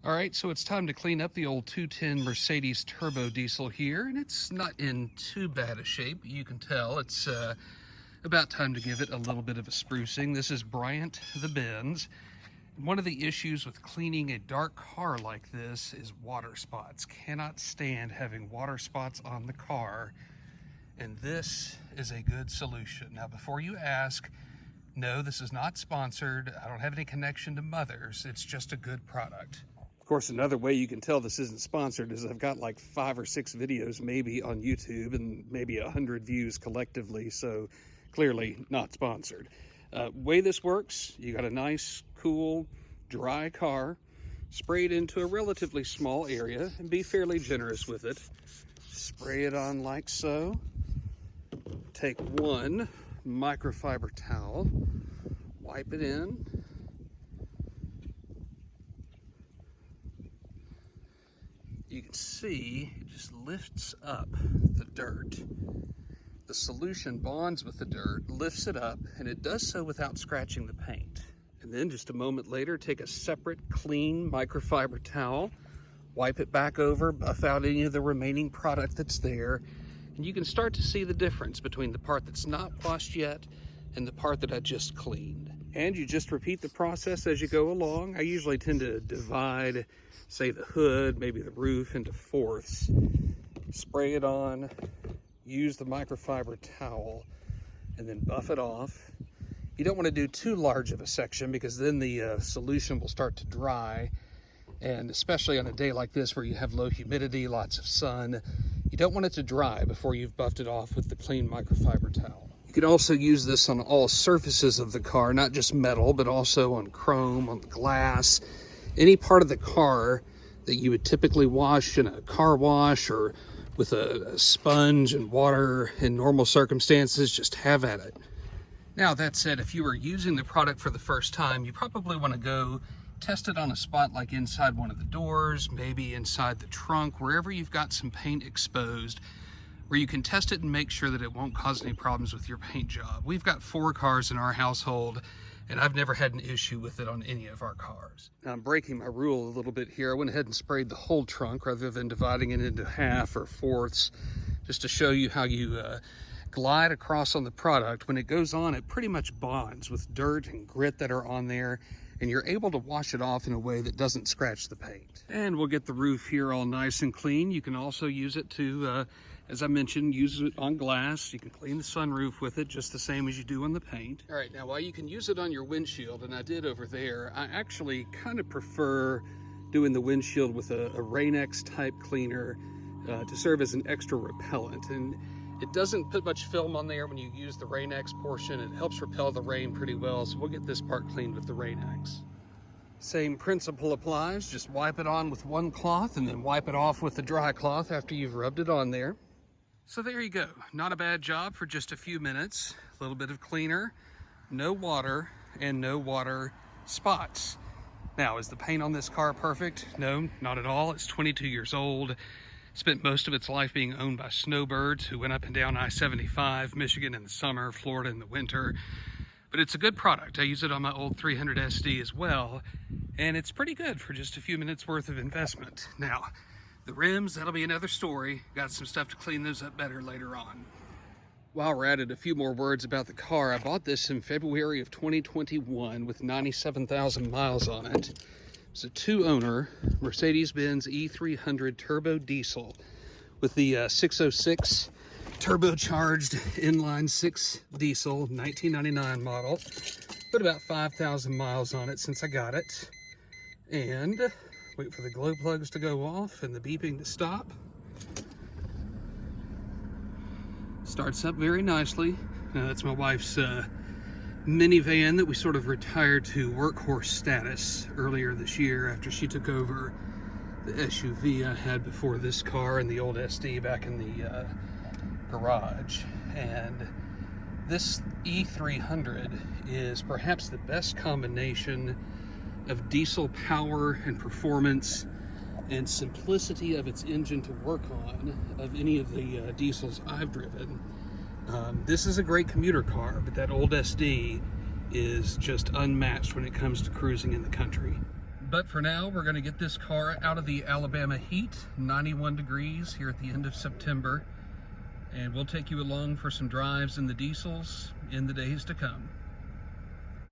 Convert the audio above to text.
All right, so it's time to clean up the old 210 Mercedes turbo diesel here, and it's not in too bad a shape. You can tell it's about time to give it a little bit of a sprucing. This is Bryant the Benz. One of the issues with cleaning a dark car like this is water spots. Cannot stand having water spots on the car, and this is a good solution. Now, before you ask, no, this is not sponsored. I don't have any connection to Mothers. It's just a good product. Of course, another way you can tell this isn't sponsored is I've got like 5 or 6 videos maybe on YouTube and maybe 100 views collectively, so clearly not sponsored. Way this works, you got a nice, cool, dry car, spray it into a relatively small area and be fairly generous with it. Spray it on like so. Take one microfiber towel, wipe it in. You can see it just lifts up the dirt. The solution bonds with the dirt, lifts it up, and it does so without scratching the paint. And then just a moment later, take a separate clean microfiber towel, wipe it back over, buff out any of the remaining product that's there, and you can start to see the difference between the part that's not washed yet and the part that I just cleaned. And you just repeat the process as you go along. I usually tend to divide, say, the hood, maybe the roof, into fourths. Spray it on, use the microfiber towel, and then buff it off. You don't want to do too large of a section because then the solution will start to dry, and especially on a day like this where you have low humidity, lots of sun, you don't want it to dry before you've buffed it off with the clean microfiber towel. You can also use this on all surfaces of the car, not just metal, but also on chrome, on the glass, any part of the car that you would typically wash in a car wash or with a sponge and water in normal circumstances. Just have at it. Now, that said, if you were using the product for the first time, you probably want to go test it on a spot like inside one of the doors, maybe inside the trunk, wherever you've got some paint exposed, where you can test it and make sure that it won't cause any problems with your paint job. We've got 4 cars in our household, and I've never had an issue with it on any of our cars. Now, I'm breaking my rule a little bit here. I went ahead and sprayed the whole trunk rather than dividing it into half or fourths, just to show you how you glide across on the product. When it goes on, it pretty much bonds with dirt and grit that are on there, and you're able to wash it off in a way that doesn't scratch the paint. And we'll get the roof here all nice and clean. You can also use it to, as I mentioned, use it on glass. You can clean the sunroof with it just the same as you do on the paint. All right, now while you can use it on your windshield, and I did over there, I actually kind of prefer doing the windshield with a Rain-X type cleaner to serve as an extra repellent. And it doesn't put much film on there when you use the Rain-X portion. It helps repel the rain pretty well, so we'll get this part cleaned with the Rain-X. Same principle applies. Just wipe it on with one cloth and then wipe it off with the dry cloth after you've rubbed it on there. So there you go. Not a bad job for just a few minutes. A little bit of cleaner, no water, and no water spots. Now, is the paint on this car perfect? No, not at all. It's 22 years old. Spent most of its life being owned by snowbirds who went up and down I-75, Michigan in the summer, Florida in the winter. But it's a good product. I use it on my old 300 SD as well, and it's pretty good for just a few minutes worth of investment. Now, the rims, that'll be another story. Got some stuff to clean those up better later on. While we're at it, a few more words about the car. I bought this in February of 2021 with 97,000 miles on it. It's a 2-owner Mercedes-Benz E300 Turbodiesel with the 606 turbocharged inline-6 diesel 1999 model. Put about 5,000 miles on it since I got it. And wait for the glow plugs to go off and the beeping to stop. Starts up very nicely. That's my wife's minivan that we sort of retired to workhorse status earlier this year after she took over the SUV I had before this car and the old SD back in the garage. And this E300 is perhaps the best combination of diesel power and performance and simplicity of its engine to work on of any of the diesels I've driven. This is a great commuter car, but that old SD is just unmatched when it comes to cruising in the country. But for now, we're going to get this car out of the Alabama heat, 91 degrees here at the end of September, and we'll take you along for some drives in the diesels in the days to come.